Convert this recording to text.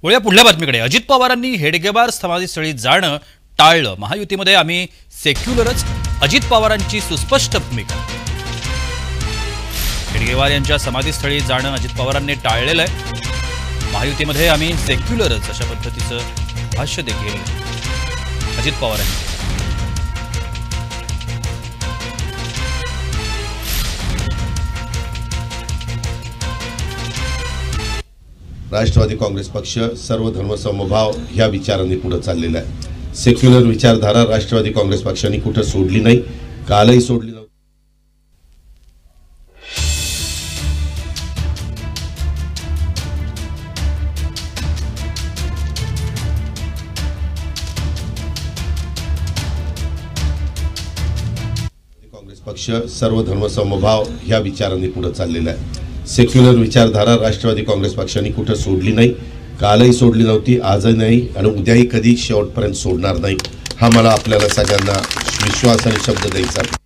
वळूया पुढल्या बातमीकडे। अजित पवारांनी हेडगेवार समाधीस्थळी जाणं टाळलं। महायुतीमध्ये आम्ही सेक्युलरच, अजित पवारांची सुस्पष्ट भूमिका। हेडगेवार यांच्या समाधीस्थळी जाणं अजित पवारांनी टाळलेलं आहे। महायुतीमध्ये आम्ही सेक्युलरच अशा पद्धतीचं भाष्य देखील अजित पवारांनी। राष्ट्रवादी काँग्रेस पक्ष सर्व धर्मसमभाव ह्या विचारांनी पुढे चाललेला आहे। सेक्युलर विचारधारा राष्ट्रवादी काँग्रेस पक्षाने कुठे सोडली नाही, कालही सोडली नव्हती। काँग्रेस पक्ष सर्व धर्मसमभाव ह्या विचारांनी पुढे चाललेला आहे। सेक्युलर विचारधारा राष्ट्रवादी काँग्रेस पक्षाने कुठे सोडली नाही, कालही सोडली नव्हती, आजही नाही आणि उद्याही कधी शेवटपर्यंत सोडणार नाही। हा मला आपल्याला सगळ्यांना विश्वास आणि शब्द द्यायचा आहे।